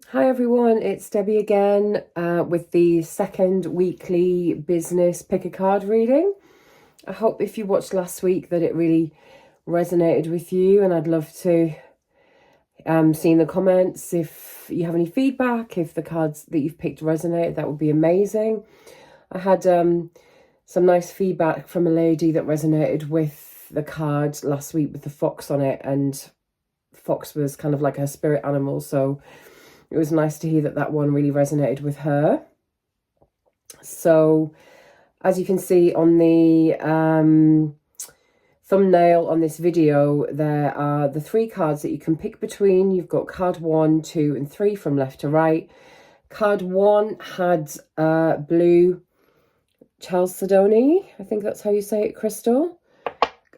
Hi everyone, it's Debbie again with the second weekly business pick a card reading. I hope if you watched last week that it really resonated with you, and I'd love to see in the comments if you have any feedback, if the cards that you've picked resonate, that would be amazing. I had some nice feedback from a lady that resonated with the card last week with the fox on it, and fox was kind of like her spirit animal, so it was nice to hear that that one really resonated with her. So as you can see on the thumbnail on this video, there are the 3 cards that you can pick between. You've got card 1, 2 and 3 from left to right. Card 1 had Blue Chalcedony, I think that's how you say it, crystal.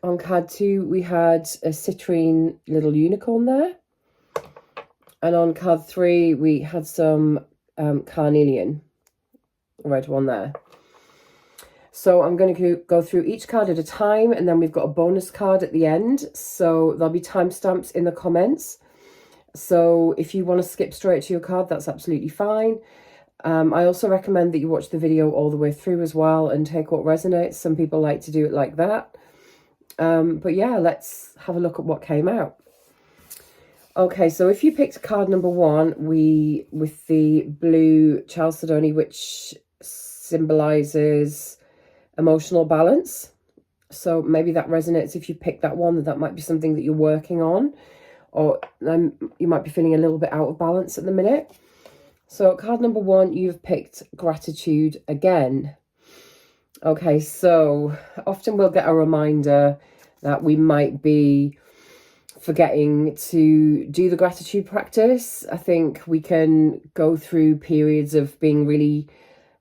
On card 2 we had a citrine little unicorn there. And on card 3, we had some Carnelian, red one there. So I'm going to go through each card at a time, and then we've got a bonus card at the end. So there'll be timestamps in the comments. So if you want to skip straight to your card, that's absolutely fine. I also recommend that you watch the video all the way through as well and take what resonates. Some people like to do it like that. But yeah, let's have a look at what came out. Okay, so if you picked card number 1, with the Blue Chalcedony, which symbolizes emotional balance. So maybe that resonates if you pick that one, that might be something that you're working on, or you might be feeling a little bit out of balance at the minute. So card number 1, you've picked gratitude again. Okay, so often we'll get a reminder that we might be forgetting to do the gratitude practice. I think we can go through periods of being really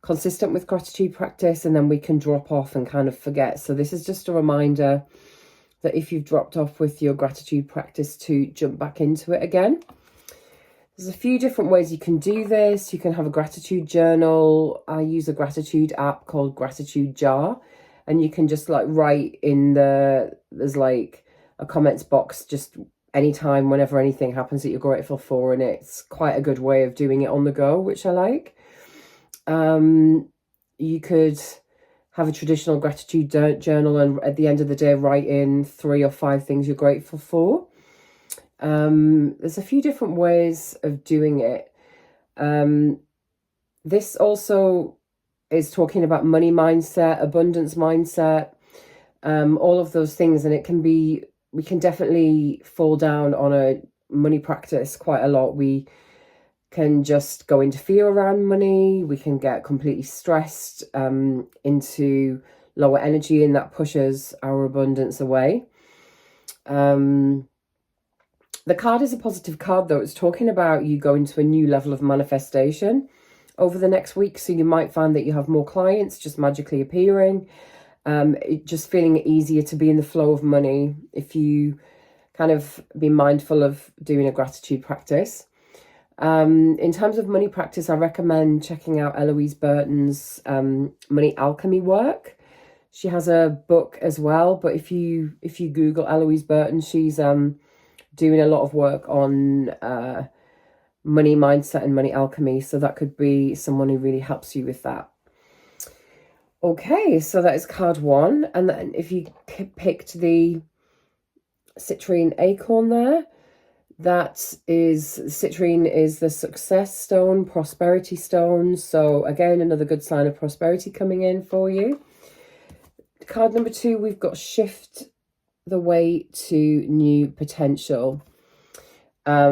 consistent with gratitude practice, and then we can drop off and kind of forget. So this is just a reminder that if you've dropped off with your gratitude practice, to jump back into it again. There's a few different ways you can do this. You can have a gratitude journal. I use a gratitude app called Gratitude Jar, and you can just like write in there's like a comments box just anytime, whenever anything happens that you're grateful for, and it's quite a good way of doing it on the go, which I like. You could have a traditional gratitude journal, and at the end of the day write in 3 or 5 things you're grateful for. There's a few different ways of doing it. This also is talking about money mindset, abundance mindset, all of those things, and we can definitely fall down on a money practice quite a lot. We can just go into fear around money. We can get completely stressed into lower energy, and that pushes our abundance away. The card is a positive card, though. It's talking about you going to a new level of manifestation over the next week. So you might find that you have more clients just magically appearing. Just feeling it easier to be in the flow of money if you kind of be mindful of doing a gratitude practice. In terms of money practice, I recommend checking out Eloise Burton's money alchemy work. She has a book as well, but if you Google Eloise Burton, she's doing a lot of work on money mindset and money alchemy, so that could be someone who really helps you with that. Okay, so that is card 1. And then if you picked the citrine acorn there, citrine is the success stone, prosperity stone. So again, another good sign of prosperity coming in for you. Card number 2, we've got shift the way to new potential. I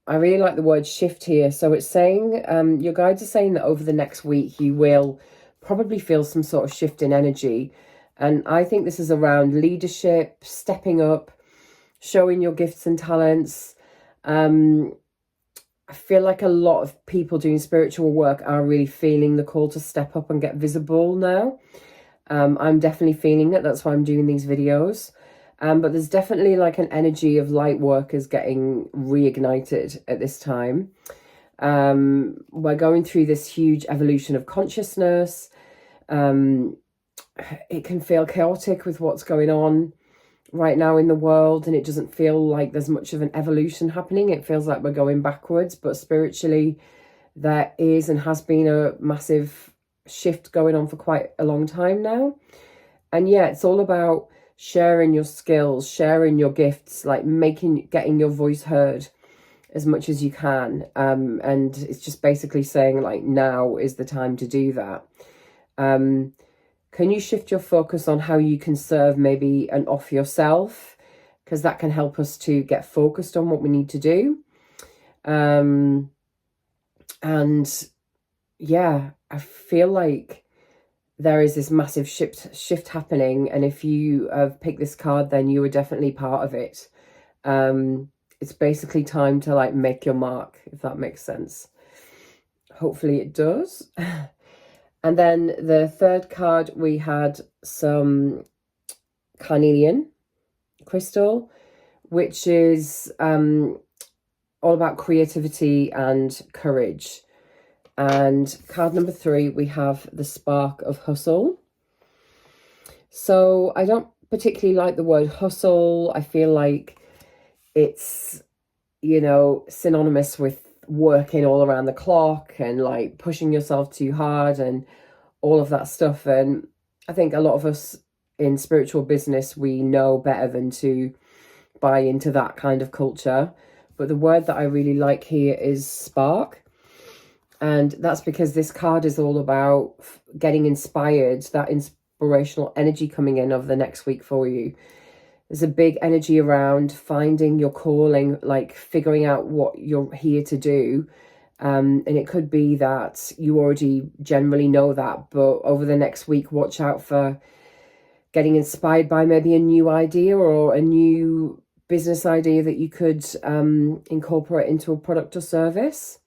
really like the word shift here. So it's saying, your guides are saying that over the next week, you will probably feel some sort of shift in energy. And I think this is around leadership, stepping up, showing your gifts and talents. I feel like a lot of people doing spiritual work are really feeling the call to step up and get visible now. I'm definitely feeling it. That's why I'm doing these videos. But there's definitely like an energy of light workers getting reignited at this time. We're going through this huge evolution of consciousness. It can feel chaotic with what's going on. right now in the world, and it doesn't feel like there's much of an evolution happening. It feels like we're going backwards, but spiritually there is and has been a massive shift going on for quite a long time now. And yeah, it's all about sharing your skills, sharing your gifts, like getting your voice heard as much as you can. And it's just basically saying like now is the time to do that. Can you shift your focus on how you can serve maybe and off yourself? Because that can help us to get focused on what we need to do. And yeah, I feel like there is this massive shift happening. And if you have picked this card, then you are definitely part of it. It's basically time to like make your mark, if that makes sense. Hopefully it does. And then the third card, we had some Carnelian crystal, which is all about creativity and courage. And card number 3, we have the spark of hustle. So I don't particularly like the word hustle. I feel like it's, you know, synonymous with working all around the clock and like pushing yourself too hard and all of that stuff. And I think a lot of us in spiritual business, we know better than to buy into that kind of culture. But the word that I really like here is spark. And that's because this card is all about getting inspired, that inspirational energy coming in over the next week for you. There's a big energy around finding your calling, like figuring out what you're here to do. And it could be that you already generally know that, but over the next week, watch out for getting inspired by maybe a new idea or a new business idea that you could incorporate into a product or service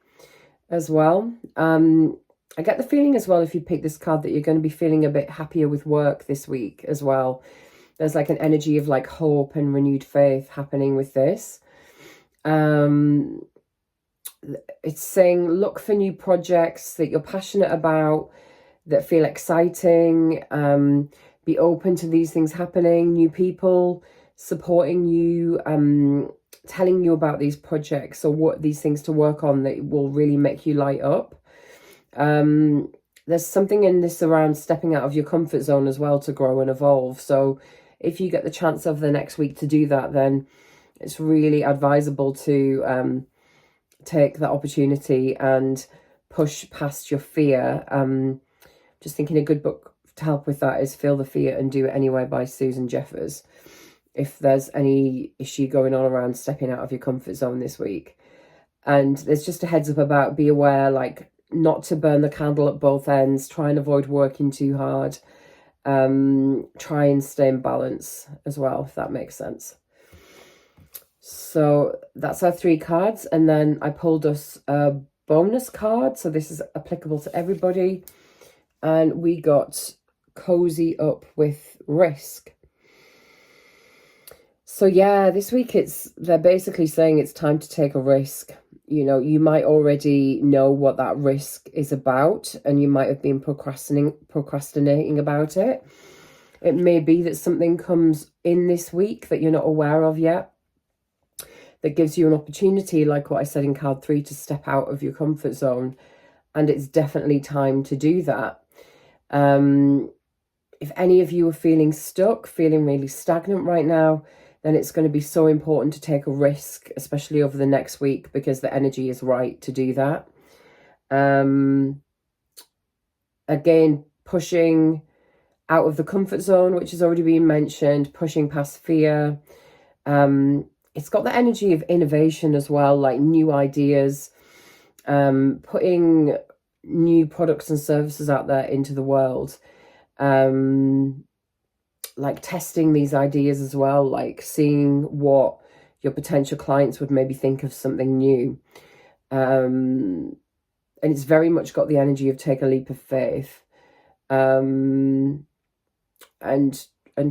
as well. I get the feeling as well, if you pick this card, that you're going to be feeling a bit happier with work this week as well. There's like an energy of like hope and renewed faith happening with this. It's saying look for new projects that you're passionate about, that feel exciting. Be open to these things happening, new people supporting you, telling you about these projects or what these things to work on that will really make you light up. There's something in this around stepping out of your comfort zone as well to grow and evolve. So if you get the chance of the next week to do that, then it's really advisable to take that opportunity and push past your fear. Just thinking a good book to help with that is Feel the Fear and Do It Anyway by Susan Jeffers. If there's any issue going on around stepping out of your comfort zone this week. And there's just a heads up about be aware, like not to burn the candle at both ends, try and avoid working too hard. Try and stay in balance as well, if that makes sense. So that's our 3 cards. And then I pulled us a bonus card. So this is applicable to everybody. And we got Cozy Up with Risk. So yeah, this week they're basically saying it's time to take a risk. You know, you might already know what that risk is about, and you might have been procrastinating about it. It may be that something comes in this week that you're not aware of yet, that gives you an opportunity, like what I said in card 3, to step out of your comfort zone. And it's definitely time to do that. If any of you are feeling stuck, feeling really stagnant right now, then it's going to be so important to take a risk, especially over the next week, because the energy is right to do that. Again, pushing out of the comfort zone, which has already been mentioned, pushing past fear. It's got the energy of innovation as well, like new ideas, putting new products and services out there into the world. Like testing these ideas as well, like seeing what your potential clients would maybe think of something new. And it's very much got the energy of take a leap of faith, and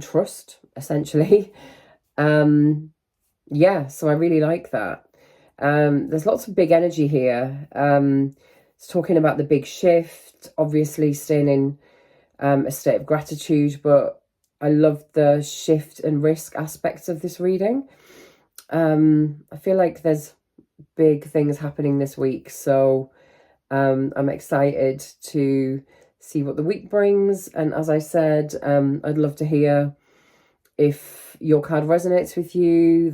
trust, essentially. Yeah, so I really like that. There's lots of big energy here. It's talking about the big shift, obviously staying in a state of gratitude, but I love the shift and risk aspects of this reading. I feel like there's big things happening this week, so I'm excited to see what the week brings. And as I said, I'd love to hear if your card resonates with you.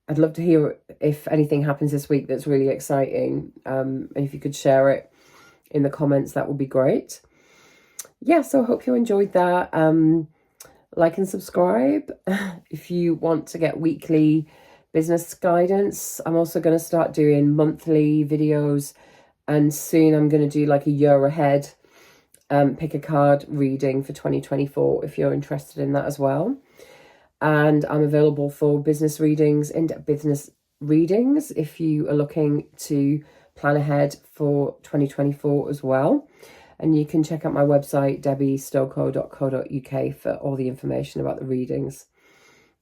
I'd love to hear if anything happens this week that's really exciting. And if you could share it in the comments, that would be great. Yeah, so I hope you enjoyed that. Like and subscribe if you want to get weekly business guidance. I'm also going to start doing monthly videos, and soon I'm going to do like a year ahead pick a card reading for 2024 if you're interested in that as well. And I'm available for business readings, in-depth business readings, if you are looking to plan ahead for 2024 as well. And you can check out my website, debbiestoko.co.uk, for all the information about the readings.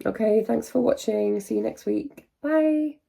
Okay, thanks for watching. See you next week. Bye.